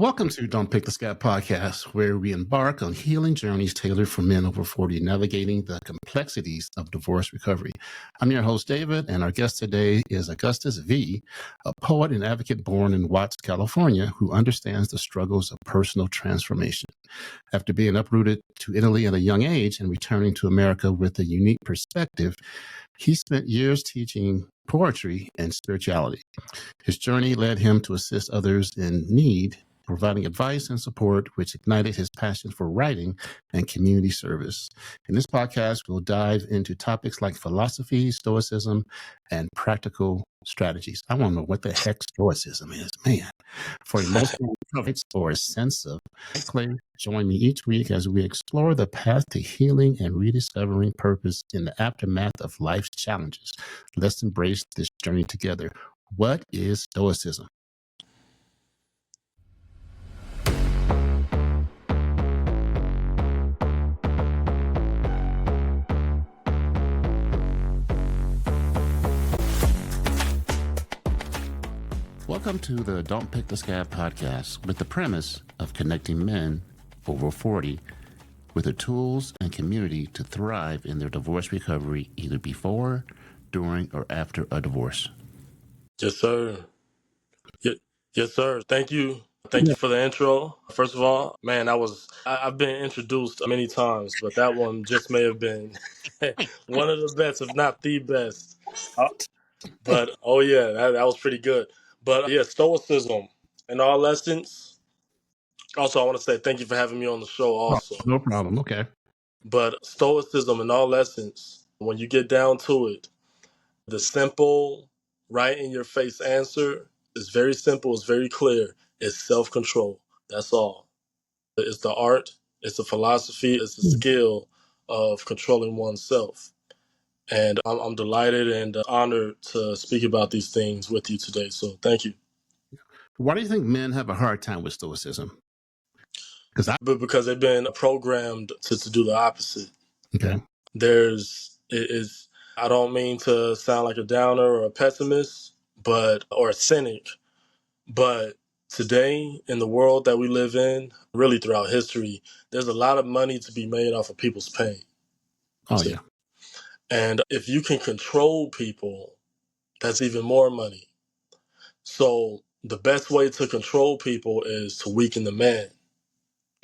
Welcome to Don't Pick the Scab podcast, where we embark on healing journeys tailored for men over 40, navigating the complexities of divorce recovery. I'm your host, David, and our guest today is Augustus V., a poet and advocate born in Watts, California, who understands the struggles of personal transformation. After being uprooted to Italy at a young age and returning to America with a unique perspective, he spent years teaching poetry and spirituality. His journey led him to assist others in need, providing advice and support, which ignited his passion for writing and community service. In this podcast, we'll dive into topics like philosophy, Stoicism, and practical strategies. I want to know what the heck Stoicism is, man. For emotional recovery or a sense of play, join me each week as we explore the path to healing and rediscovering purpose in the aftermath of life's challenges. Let's embrace this journey together. What is Stoicism? Welcome to the Don't Pick the Scab podcast, with the premise of connecting men over 40 with the tools and community to thrive in their divorce recovery, either before, during, or after a divorce. Yes, sir. Yes, sir. Thank you. Thank you for the intro. First of all, man, I've been introduced many times, but that one just may have been one of the best, if not the best. But oh yeah, that was pretty good. But yeah, Stoicism in all essence. Also, I want to say thank you for having me on the show also. No problem. Okay. But Stoicism in all essence, when you get down to it, the simple, right in your face answer is very simple, it's very clear. It's self-control. That's all. It's the art, it's the philosophy, it's the skill of controlling oneself. And I'm delighted and honored to speak about these things with you today. So thank you. Why do you think men have a hard time with Stoicism? Because they've been programmed to do the opposite. Okay. I don't mean to sound like a downer or a pessimist, or a cynic, but today in the world that we live in, really throughout history, there's a lot of money to be made off of people's pain. Oh, yeah. And if you can control people, that's even more money. So the best way to control people is to weaken the man.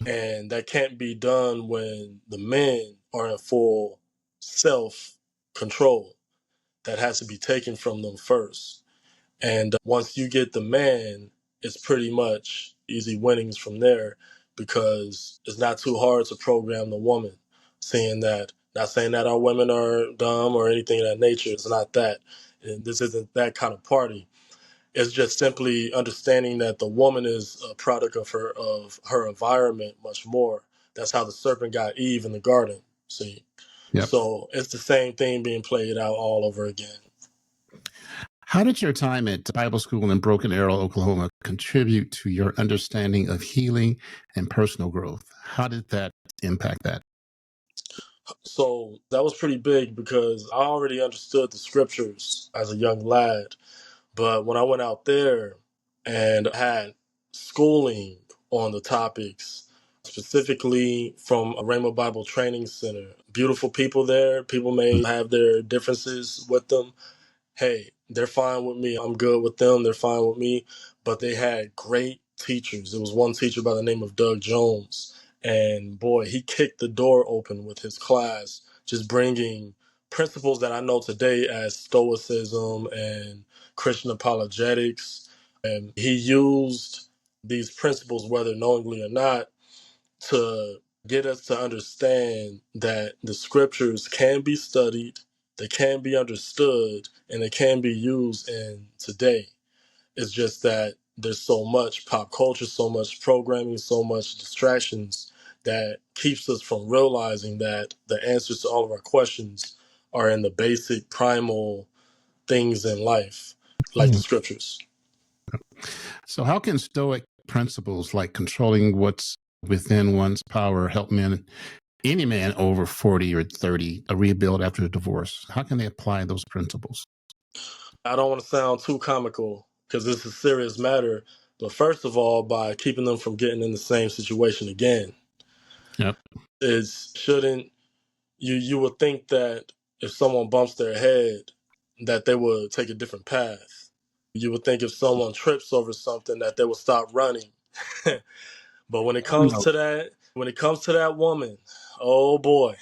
And that can't be done when the men are in full self-control. That has to be taken from them first. And once you get the man, it's pretty much easy winnings from there, because it's not too hard to program the woman. Not saying that our women are dumb or anything of that nature. It's not that. And this isn't that kind of party. It's just simply understanding that the woman is a product of her environment much more. That's how the serpent got Eve in the garden. See? Yep. So it's the same thing being played out all over again. How did your time at Bible school in Broken Arrow, Oklahoma, contribute to your understanding of healing and personal growth? How did that impact that? So that was pretty big because I already understood the scriptures as a young lad. But when I went out there and had schooling on the topics, specifically from a Rhema Bible Training Center, beautiful people there. People may have their differences with them. Hey, they're fine with me. I'm good with them. They're fine with me. But they had great teachers. There was one teacher by the name of Doug Jones. And boy, he kicked the door open with his class, just bringing principles that I know today as Stoicism and Christian apologetics. And he used these principles, whether knowingly or not, to get us to understand that the scriptures can be studied, they can be understood, and they can be used in today. It's just that there's so much pop culture, so much programming, so much distractions that keeps us from realizing that the answers to all of our questions are in the basic primal things in life, like the scriptures. So how can Stoic principles like controlling what's within one's power help any man over 40 or 30, rebuild after a divorce? How can they apply those principles? I don't want to sound too comical because this is a serious matter, But first of all, by keeping them from getting in the same situation again. Yep. Is shouldn't you would think that if someone bumps their head, that they would take a different path. You would think if someone trips over something that they would stop running. But Oh no. when it comes to that woman, oh boy,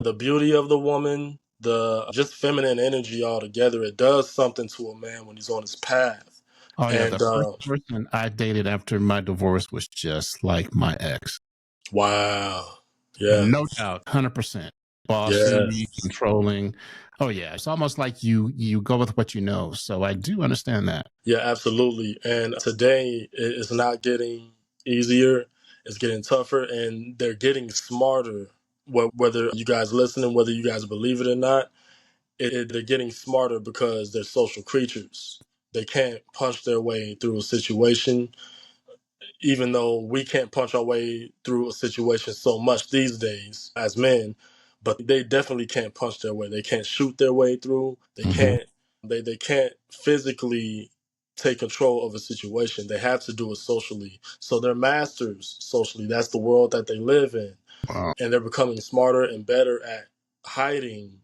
the beauty of the woman, the just feminine energy altogether, it does something to a man when he's on his path. Oh yeah. The And first person I dated after my divorce was just like my ex. wow, yeah, No doubt, 100%. yeah. Bossy, controlling. Oh yeah, it's almost like you go with what you know. So I do understand that. Yeah, absolutely. And today it's not getting easier, it's getting tougher, and they're getting smarter. Whether you guys listening, whether you guys believe it or not, they're getting smarter because they're social creatures. They can't punch their way through a situation, even though we can't punch our way through a situation so much these days as men, but they definitely can't punch their way. They can't shoot their way through. Hmm. They can't physically take control of a situation. They have to do it socially. So they're masters socially. That's the world that they live in. Wow. And they're becoming smarter and better at hiding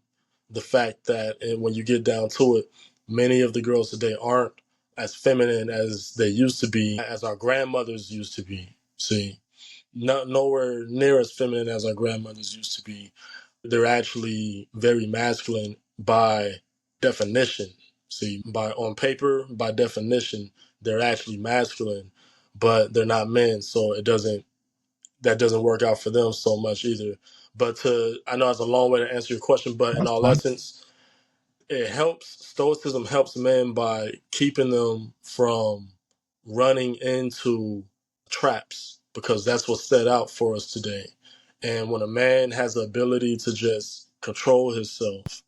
the fact that, and when you get down to it, many of the girls today aren't as feminine as they used to be, as our grandmothers used to be. See, not nowhere near as feminine as our grandmothers used to be. They're actually very masculine by definition. See, by on paper, by definition, they're actually masculine, but they're not men. So that doesn't work out for them so much either. But I know it's a long way to answer your question, but in That's all fine. essence, Stoicism helps men by keeping them from running into traps because that's what's set out for us today. And when a man has the ability to just control himself,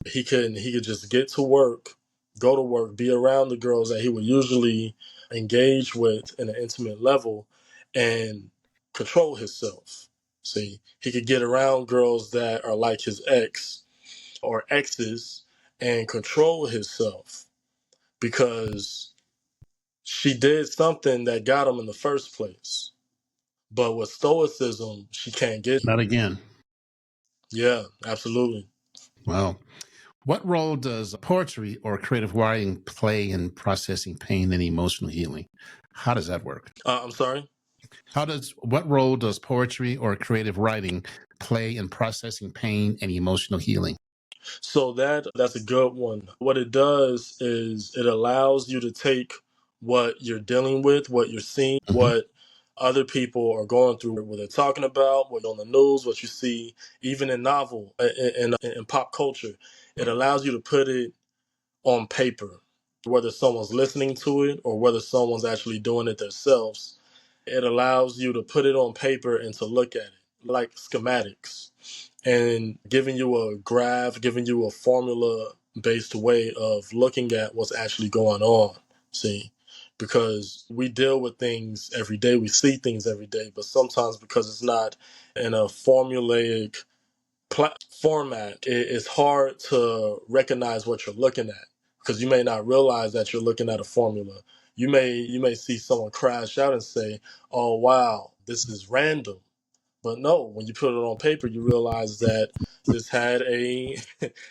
he could just get to work, go to work, be around the girls that he would usually engage with in an intimate level, and control himself. See, he could get around girls that are like his ex or exes and control himself because she did something that got him in the first place. But with stoicism, she can't get. Not again. Yeah, absolutely. Well, what role does poetry or creative writing play in processing pain and emotional healing? How does that work? I'm sorry. What role does poetry or creative writing play in processing pain and emotional healing? So that's a good one. What it does is it allows you to take what you're dealing with, what you're seeing, Hmm. what other people are going through, what they're talking about, what on the news, what you see, even in novel in pop culture. It allows you to put it on paper, whether someone's listening to it or whether someone's actually doing it themselves. It allows you to put it on paper and to look at it like schematics and giving you a graph, giving you a formula based way of looking at what's actually going on. See, because we deal with things every day, we see things every day, but sometimes because it's not in a formulaic format, it's hard to recognize what you're looking at because you may not realize that you're looking at a formula. You may see someone crash out and say, "Oh wow, this is random." But no, when you put it on paper, you realize that this had a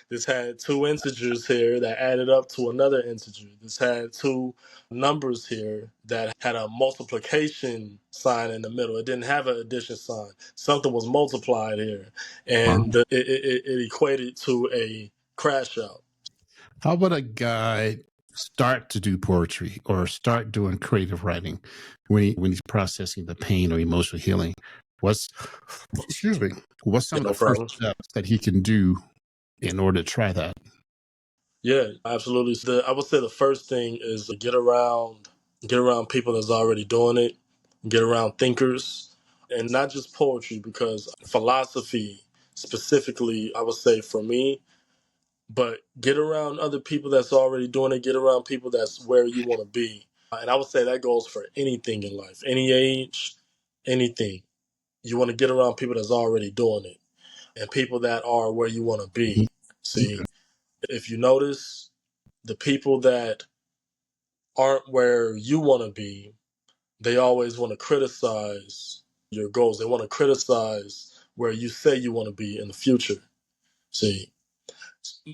this had two integers here that added up to another integer. This had two numbers here that had a multiplication sign in the middle. It didn't have an addition sign. Something was multiplied here, and it equated to a crash out. How would a guy start to do poetry or start doing creative writing when he's processing the pain or emotional healing? What's excuse me? What's some Yeah, of the no first problem. steps that he can do in order to try that? Yeah, absolutely. So I would say the first thing is to get around people that's already doing it, get around thinkers, and not just poetry, because philosophy specifically, I would say for me, but get around other people that's already doing it, get around people that's where you want to be. And I would say that goes for anything in life, any age, anything. You want to get around people that's already doing it and people that are where you want to Mhm. be. Okay. See, if you notice, the people that aren't where you want to be, they always want to criticize your goals. They want to criticize where you say you want to be in the future. See,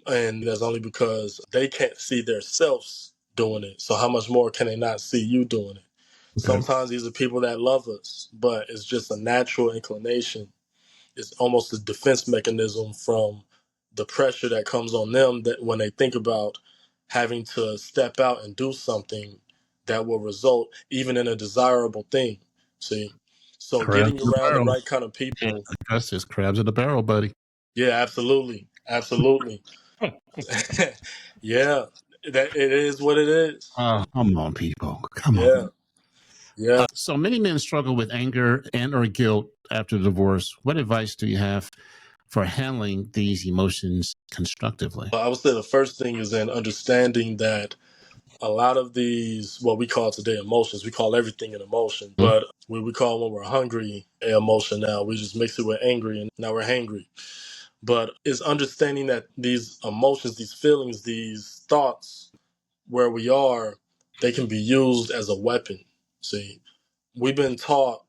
and that's only because they can't see themselves doing it. So how much more can they not see you doing it? Okay. Sometimes these are people that love us, but it's just a natural inclination. It's almost a defense mechanism from the pressure that comes on them, that when they think about having to step out and do something that will result even in a desirable thing. See? So Crabs getting in the around the barrel. right kind of Yeah, people. Augustus, crabs in the barrel, buddy. Yeah, absolutely. Absolutely. Yeah. That it is what it is. Oh, come on, people. Come on. Yeah. Yeah. So many men struggle with anger and or guilt after divorce. What advice do you have for handling these emotions constructively? I would say the first thing is in understanding that a lot of these, what we call today emotions, we call everything an emotion, Mhm. but we call when we're hungry an emotion now. We just mix it with angry and now we're hangry. But it's understanding that these emotions, these feelings, these thoughts, where we are, they can be used as a weapon. See, we've been taught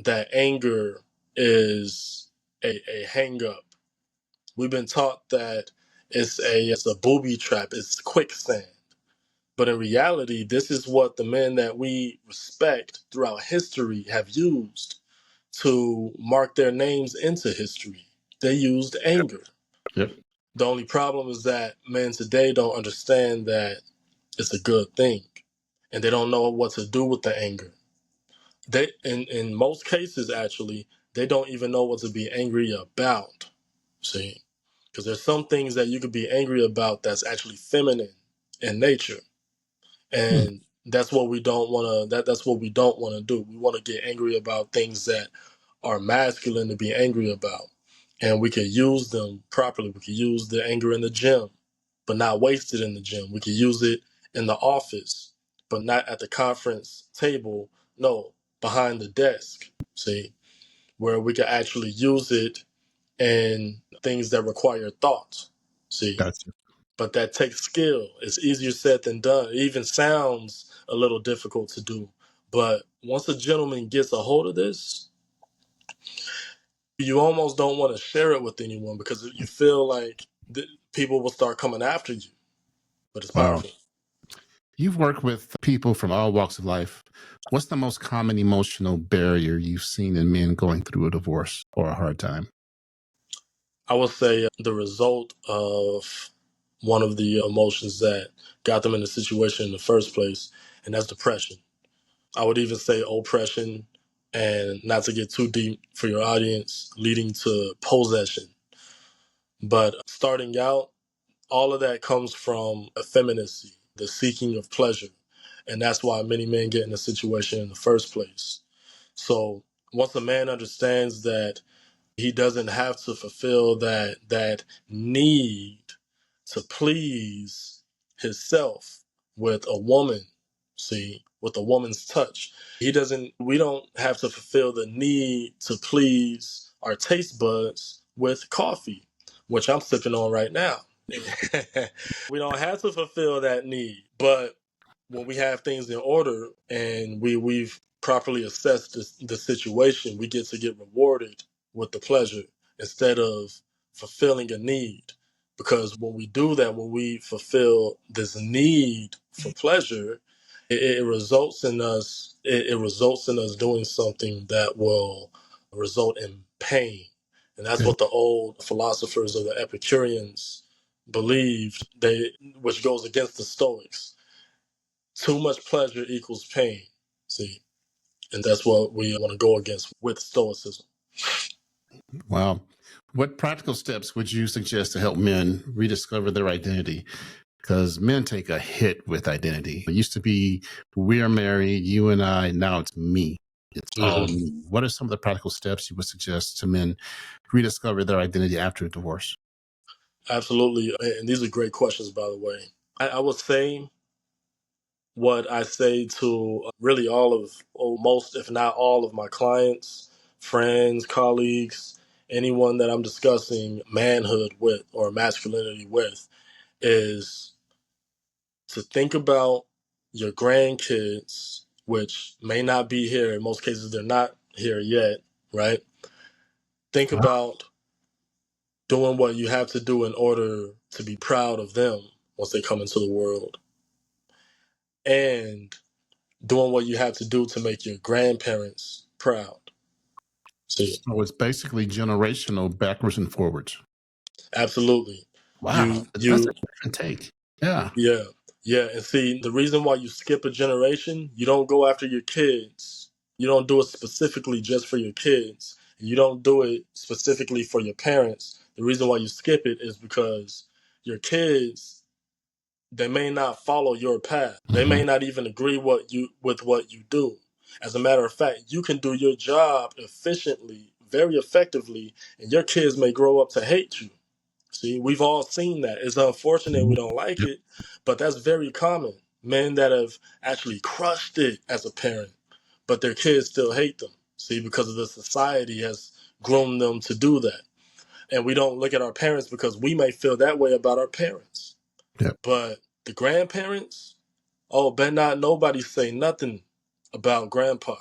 that anger is a hang up. We've been taught that it's a booby trap, it's quicksand. But in reality, this is what the men that we respect throughout history have used to mark their names into history. They used anger. Yep. The only problem is that men today don't understand that it's a good thing, and they don't know what to do with the anger. They, in most cases, actually, they don't even know what to be angry about. See, because there's some things that you could be angry about that's actually feminine in nature, Hmm. and that's what we don't want to. That's what we don't want to do. We want to get angry about things that are masculine to be angry about, and we could use them properly. We could use the anger in the gym, but not waste it in the gym. We could use it in the office, but not at the conference table. No, behind the desk. See, where we could actually use it in things that require thought. See, Gotcha. but that takes skill. It's easier said than done. It even sounds a little difficult to do. But once a gentleman gets a hold of this, you almost don't want to share it with anyone because you feel like people will start coming after you. But it's Wow. powerful. You've worked with people from all walks of life. What's the most common emotional barrier you've seen in men going through a divorce or a hard time? I would say the result of one of the emotions that got them in the situation in the first place, and that's depression. I would even say oppression, and not to get too deep for your audience, leading to possession. But starting out, all of that comes from effeminacy, the seeking of pleasure. And that's why many men get in a situation in the first place. So once a man understands that he doesn't have to fulfill that need to please himself with a woman, see, with a woman's touch. He doesn't we don't have to fulfill the need to please our taste buds with coffee, which I'm sipping on right now. We don't have to fulfill that need, but when we have things in order and we've properly assessed the situation, we get rewarded with the pleasure instead of fulfilling a need. Because when we do that, when we fulfill this need for pleasure, it results in us. It results in us doing something that will result in pain, and that's Okay. what the old philosophers of the Epicureans believed. Which goes against the Stoics. Too much pleasure equals pain. See, and that's what we want to go against with Stoicism. Wow. What practical steps would you suggest to help men rediscover their identity? Because men take a hit with identity. It used to be, we are married, you and I, now it's me. It's all Hmm. me. What are some of the practical steps you would suggest to men rediscover their identity after a divorce? Absolutely, and these are great questions, by the way. I would say what I say to really all of, or most, if not all of my clients, friends, colleagues, anyone that I'm discussing manhood with or masculinity with, is to think about your grandkids, which may not be here, in most cases they're not here yet, right? Think Wow. about doing what you have to do in order to be proud of them once they come into the world, and doing what you have to do to make your grandparents proud. See, So it's basically generational backwards and forwards. absolutely. Wow. That's a You different take. Yeah. Yeah, yeah. And see, the reason why you skip a generation, you don't go after your kids. You don't do it specifically just for your kids. And you don't do it specifically for your parents. The reason why you skip it is because your kids, they may not follow your path. They Mm-hmm. may not even agree with what you do. As a matter of fact, you can do your job efficiently, very effectively, and your kids may grow up to hate you. See, we've all seen that. It's unfortunate we don't like Yep. it, but that's very common. Men that have actually crushed it as a parent, but their kids still hate them. See, because of the society has groomed them to do that. And we don't look at our parents because we may feel that way about our parents. Yep. But the grandparents, oh, better not nobody say nothing about grandpa.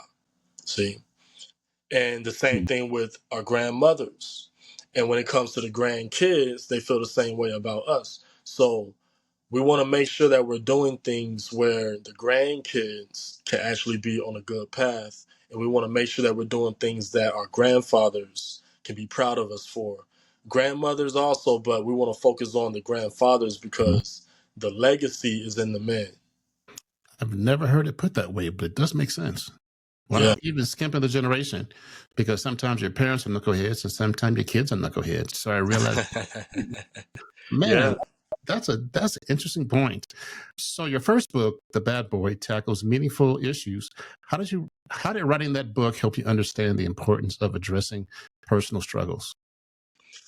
See? And the same thing with our grandmothers. And when it comes to the grandkids, they feel the same way about us. So we want to make sure that we're doing things where the grandkids can actually be on a good path. And we want to make sure that we're doing things that our grandfathers can be proud of us for. Grandmothers also, but we want to focus on the grandfathers because the legacy is in the men. I've never heard it put that way, but it does make sense. Yeah. Wow. Even skimping the generation, because sometimes your parents are knuckleheads and sometimes your kids are knuckleheads. So I realized, man, Yeah. that's an interesting point. So your first book, The Bad Boy, tackles meaningful issues. How did writing that book help you understand the importance of addressing personal struggles?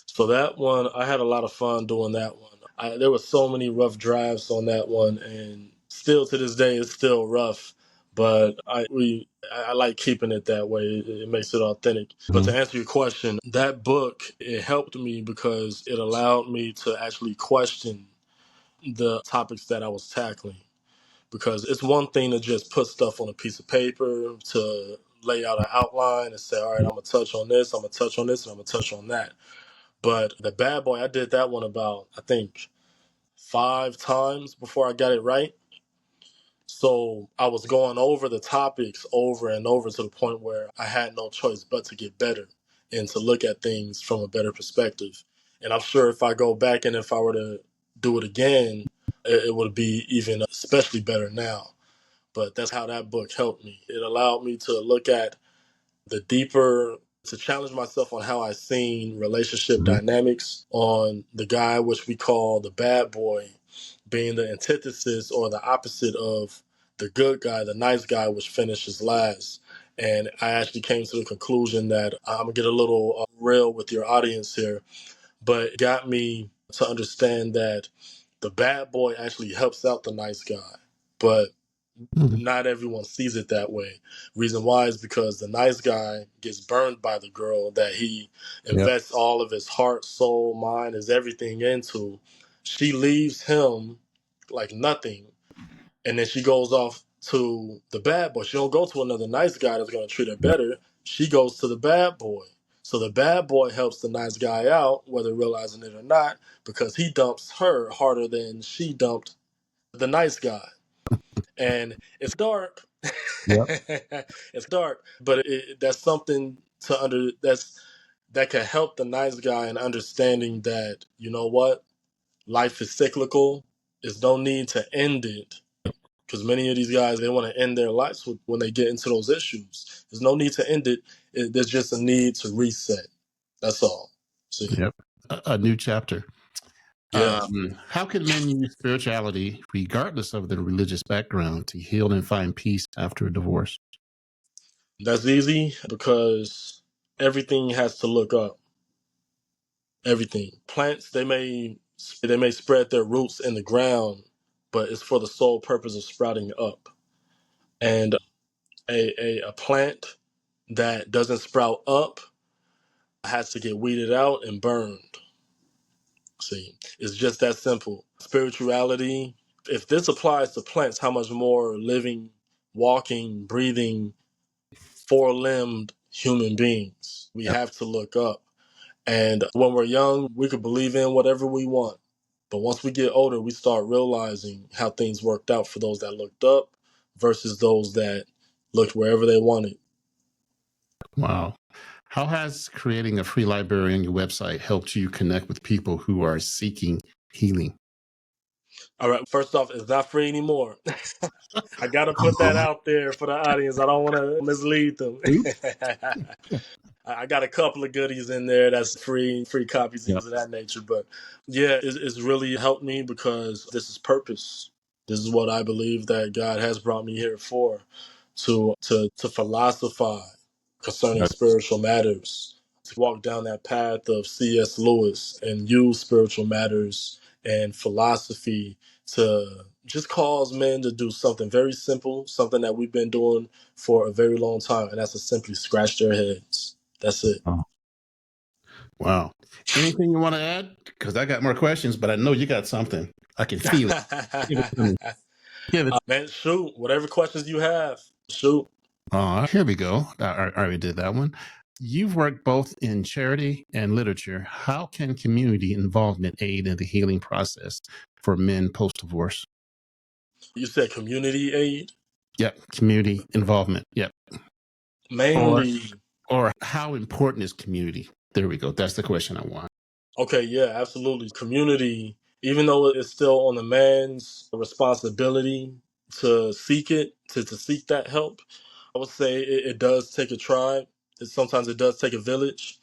So that one, I had a lot of fun doing that one. There were so many rough drafts on that one, and still to this day, it's still rough. But I like keeping it that way. It makes it authentic. But to Mhm. answer your question, that book it helped me because it allowed me to actually question the topics that I was tackling. Because it's one thing to just put stuff on a piece of paper to lay out an outline and say, all right, I'm gonna touch on this, I'm gonna touch on this, and I'm gonna touch on that. But the bad boy, I did that one about, I think, 5 times before I got it right. So I was going over the topics over and over to the point where I had no choice but to get better and to look at things from a better perspective. And I'm sure if I go back and if I were to do it again, it would be even especially better now. But that's how that book helped me. It allowed me to look at the deeper to challenge myself on how I seen relationship Mhm. dynamics on the guy which we call the bad boy being the antithesis or the opposite of the good guy, the nice guy which finishes last. And I actually came to the conclusion that I'm gonna get a little real with your audience here, but it got me to understand that the bad boy actually helps out the nice guy. But Mhm. not everyone sees it that way. Reason why is because the nice guy gets burned by the girl that he Yep. invests all of his heart, soul, mind, his everything into. She leaves him like nothing, and then she goes off to the bad boy. She don't go to another nice guy that's going to treat her Yep. better. She goes to the bad boy. So the bad boy helps the nice guy out, whether realizing it or not, because he dumps her harder than she dumped the nice guy. And it's dark. Yep. It's dark, but that's something that can help the nice guy in understanding that, you know what, life is cyclical. There's no need to end it because many of these guys they want to end their lives when they get into those issues. There's no need to end it. There's just a need to reset. That's all. See, Yep. A new chapter. yeah, How can men use spirituality, regardless of their religious background, to heal and find peace after a divorce? that's easy because everything has to look up. Everything. Plants they may spread their roots in the ground, but it's for the sole purpose of sprouting up. And a plant that doesn't sprout up has to get weeded out and burned. See, it's just that simple. Spirituality, If this applies to plants, how much more living, walking, breathing, four-limbed human beings? We Yep. have to look up. And when we're young, we could believe in whatever we want. But once we get older, we start realizing how things worked out for those that looked up versus those that looked wherever they wanted. Wow. How has creating a free library on your website helped you connect with people who are seeking healing? All right, first off, it's not free anymore. I got to Come put that on. out there for the audience. I don't want to mislead them. Oops. I got a couple of goodies in there that's free copies, Yep. things of that nature. But yeah, it's really helped me because this is purpose. This is what I believe that God has brought me here for, to philosophize concerning Yes. spiritual matters, to walk down that path of C.S. Lewis and use spiritual matters and philosophy to just cause men to do something very simple, something that we've been doing for a very long time, and that's to simply scratch their heads. That's it. Oh, wow. Anything you want to add? Because I got more questions, but I know you got something. I can feel it. Give it to me. Give it. Man, shoot. Whatever questions you have, shoot. Here we go. I already did that one. You've worked both in charity and literature. How can community involvement aid in the healing process for men post-divorce? You said community aid? Yep. Community involvement. Yep. Or Mainly. or how important is community? There we go. That's the question I want. Okay, yeah, absolutely. Community, even though it's still on the man's responsibility to seek it, to seek that help, I would say it does take a tribe. Sometimes it does take a village.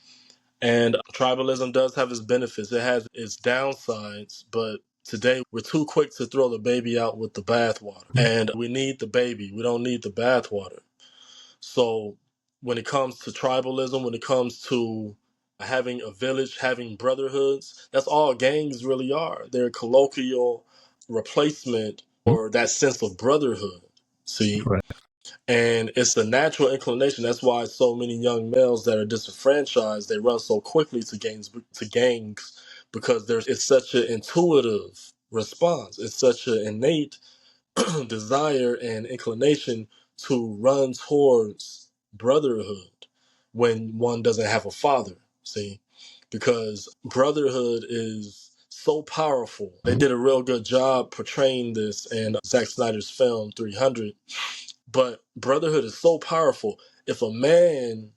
And tribalism does have its benefits. It has its downsides, but today we're too quick to throw the baby out with the bathwater. And we need the baby. We don't need the bathwater. So when it comes to tribalism, when it comes to having a village, having brotherhoods, that's all gangs really are. They're a colloquial replacement for that sense of brotherhood. See? Right. And it's a natural inclination. That's why so many young males that are disenfranchised, they run so quickly to gangs because it's such an intuitive response. It's such an innate desire and inclination to run towards brotherhood when one doesn't have a father. See, because brotherhood is so powerful. They did a real good job portraying this in Zack Snyder's film 300. But brotherhood is so powerful. If a man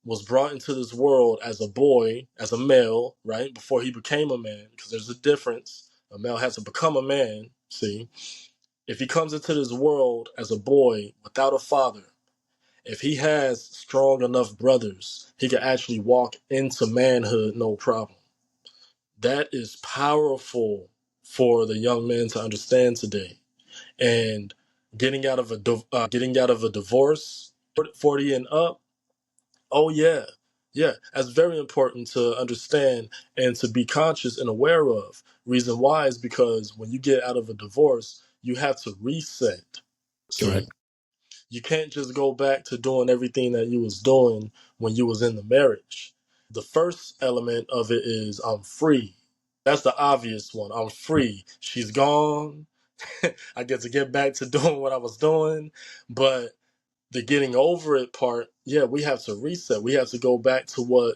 was brought into this world as a boy, as a male, right, before he became a man, because there's a difference. A male has to become a man, see? If he comes into this world as a boy without a father, if he has strong enough brothers, he can actually walk into manhood no problem. That is powerful for the young men to understand today. And getting out of a divorce, 40 and up, oh yeah, that's very important to understand and to be conscious and aware of. Reason why is because when you get out of a divorce, you have to reset. Right. See, you can't just go back to doing everything that you was doing when you was in the marriage. The first element of it is I'm free. That's the obvious one. I'm free. She's gone. I get to get back to doing what I was doing. But the getting over it part, yeah, we have to reset. We have to go back to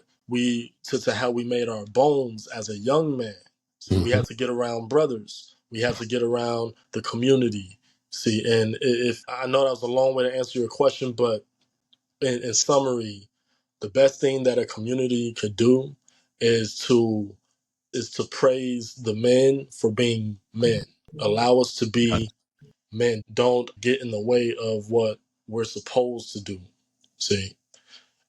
to how we made our bones as a young man. See, we Mhm. have to get around brothers. We have to get around the community. See, and if I know that was a long way to answer your question, but in summary, the best thing that a community could do is to praise the men for being men. Allow us to be men. Don't get in the way of what we're supposed to do. See?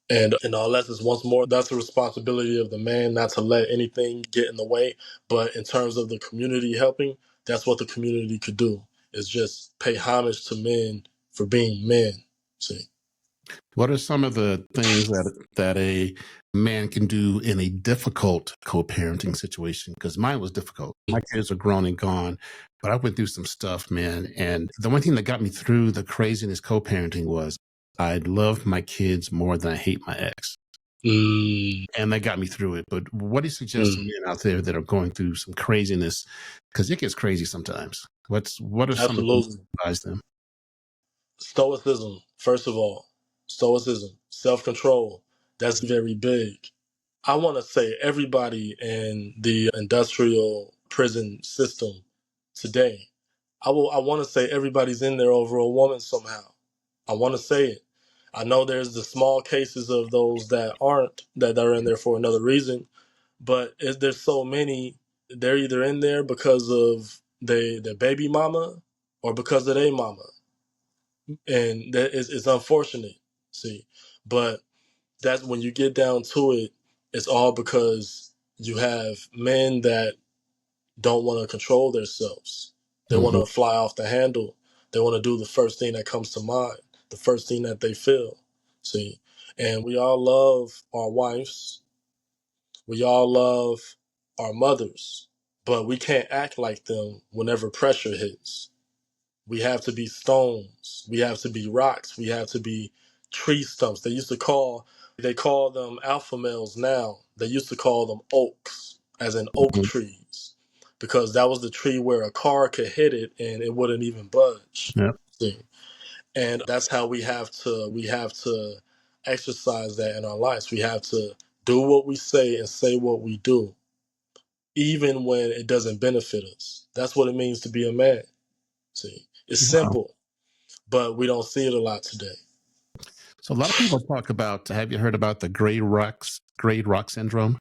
And in all lessons, once more, that's the responsibility of the man not to let anything get in the way. But in terms of the community helping, that's what the community could do, is just pay homage to men for being men. See? What are some of the things that a man can do in a difficult co-parenting situation? Because mine was difficult. My kids are grown and gone, but I went through some stuff, man. And the one thing that got me through the craziness co-parenting was I love my kids more than I hate my ex. Mm, and that got me through it. But what do you suggest to mm, men out there that are going through some craziness? Because it gets crazy sometimes. What are some of the things absolutely. you advise them? Stoicism, first of all, Stoicism, self control, that's very big. I want to say everybody in the industrial prison system today, I want to say everybody's in there over a woman somehow. I want to say it. I know there's the small cases of those that aren't, that are in there for another reason, but there's so many. They're either in there because of their baby mama or because of their mama, and that is it's unfortunate. See, but that's when you get down to it, it's all because you have men that don't want to control themselves. They want Mm-hmm. to fly off the handle. They want to do the first thing that comes to mind, the first thing that they feel. See, and we all love our wives. We all love our mothers, but we can't act like them whenever pressure hits. We have to be stones. We have to be rocks. We have to be tree stumps. They call them alpha males now. They used to call them oaks, as in oak Mm-hmm. trees, because that was the tree where a car could hit it and it wouldn't even budge. Yep. See? And that's how we have to exercise that in our lives. We have to do what we say and say what we do, even when it doesn't benefit us. That's what it means to be a man. See? It's Wow. simple, but we don't see it a lot today. So a lot of people talk about. Have you heard about the gray rock syndrome?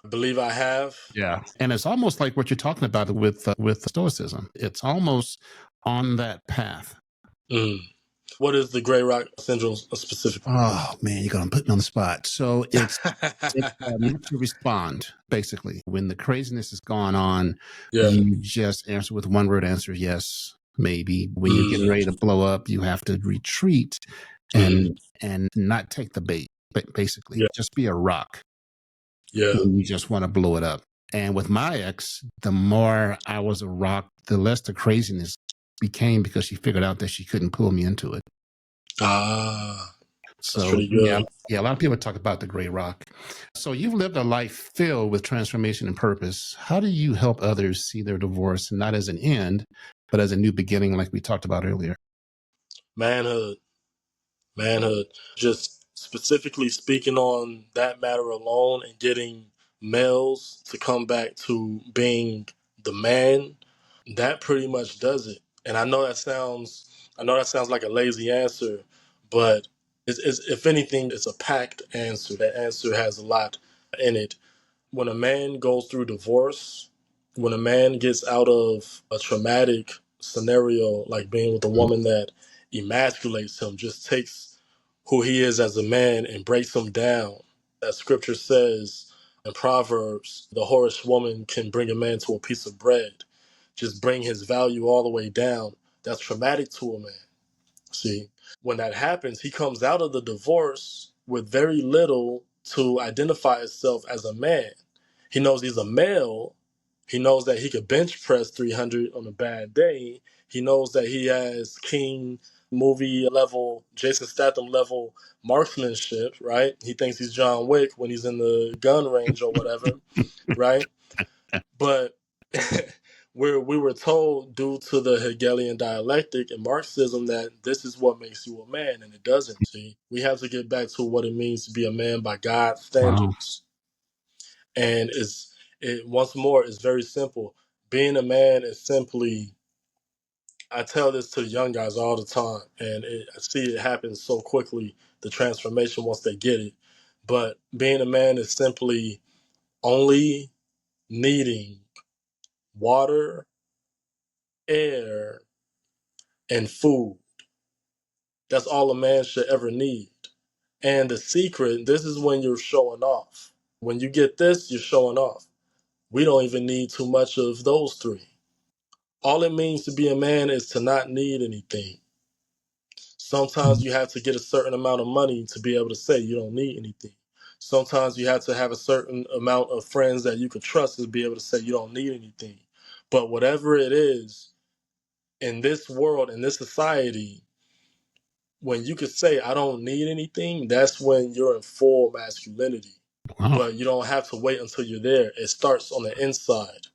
I believe I have. Yeah, and it's almost like what you're talking about with Stoicism. It's almost on that path. Mm. What is the gray rock syndrome specifically? Oh man, you're gonna put me on the spot. So it's not to respond. Basically, when the craziness is going on, Yeah. you just answer with one word answer: yes, maybe. When you're getting Mm. ready to blow up, you have to retreat Mm. and not take the bait. But basically, Yeah. just be a rock Yeah. when you just want to blow it up. And with my ex, the more I was a rock, the less the craziness became because she figured out that she couldn't pull me into it. Ah, that's So pretty yeah, good. yeah, a lot of people talk about the gray rock. So you've lived a life filled with transformation and purpose. How do you help others see their divorce not as an end, but as a new beginning, like we talked about earlier? Manhood. Manhood. Just specifically speaking on that matter alone and getting males to come back to being the man, that pretty much does it. And I know that sounds like a lazy answer, but if anything, it's a packed answer. That answer has a lot in it. When a man goes through divorce, when a man gets out of a traumatic scenario, like being with a woman that emasculates him, just takes who he is as a man and breaks him down. As scripture says in Proverbs, the whorish woman can bring a man to a piece of bread, just bring his value all the way down. That's traumatic to a man. See, when that happens, he comes out of the divorce with very little to identify himself as a man. He knows he's a male. He knows that he could bench press 300 on a bad day. He knows that he has King movie level, Jason Statham level marksmanship, right? He thinks he's John Wick when he's in the gun range or whatever, right? But we were told, due to the Hegelian dialectic and Marxism, that this is what makes you a man, and it doesn't. See, we have to get back to what it means to be a man by God's Wow. standards, and once more, it's very simple. Being a man is simply. I tell this to the young guys all the time, and I see it happen so quickly. The transformation once they get it, but being a man is simply only needing water, air, and food. That's all a man should ever need. And the secret, this is when you're showing off. When you get this, you're showing off. We don't even need too much of those three. All it means to be a man is to not need anything. Sometimes you have to get a certain amount of money to be able to say you don't need anything. Sometimes you have to have a certain amount of friends that you can trust to be able to say you don't need anything. But whatever it is, in this world, in this society, when you could say, I don't need anything, that's when you're in full masculinity. Wow. But you don't have to wait until you're there. It starts on the inside.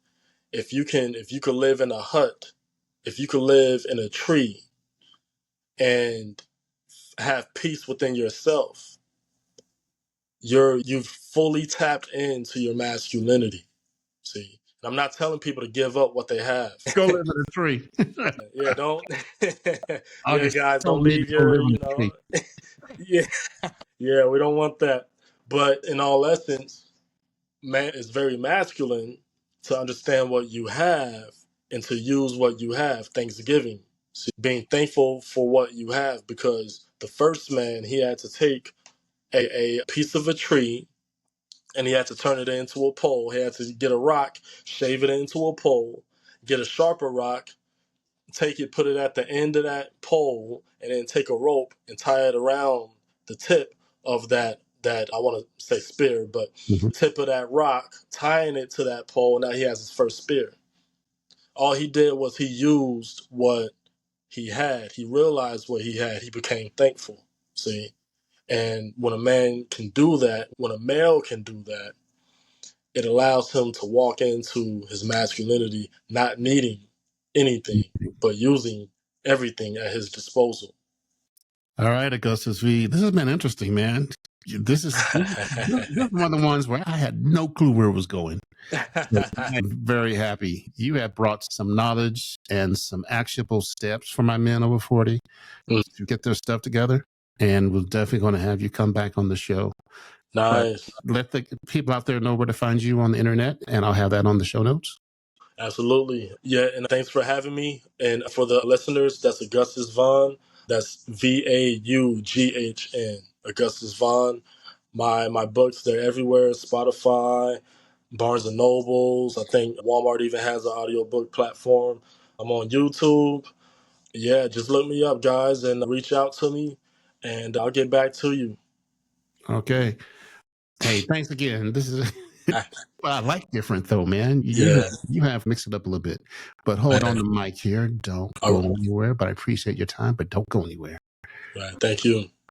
If you could live in a hut, if you could live in a tree and have peace within yourself, you've fully tapped into your masculinity. See, and I'm not telling people to give up what they have. Go live in a tree. Yeah, don't. Yeah, August guys, told don't me to leave go your, live in a tree. yeah, yeah, we don't want that. But in all essence, man is very masculine to understand what you have and to use what you have. Thanksgiving, see, being thankful for what you have, because the first man, he had to take a piece of a tree and he had to turn it into a pole. He had to get a rock, shave it into a pole, get a sharper rock, take it, put it at the end of that pole, and then take a rope and tie it around the tip of that I want to say spear, but Mhm. tip of that rock, tying it to that pole. Now he has his first spear. All he did was he used what he had. He realized what he had. He became thankful. See? And when a man can do that, when a male can do that, it allows him to walk into his masculinity, not needing anything, but using everything at his disposal. All right, Augustus V. This has been interesting, man. This is one of the ones where I had no clue where it was going. I'm very happy. You have brought some knowledge and some actionable steps for my men over 40 to get their stuff together. And we're definitely going to have you come back on the show. Nice. But let the people out there know where to find you on the internet, and I'll have that on the show notes. Absolutely. Yeah, and thanks for having me. And for the listeners, that's Augustus Vaughn. That's Vaughn. Augustus Vaughn. My books, they're everywhere. Spotify, Barnes and Nobles. I think Walmart even has an audiobook platform. I'm on YouTube. Yeah, just look me up, guys, and reach out to me, and I'll get back to you. Okay. Hey, thanks again. This is well, I like different though, man. Yeah. You have mixed it up a little bit. But hold on the mic here. Don't All go right. anywhere. But I appreciate your time, but don't go anywhere. All right. Thank you.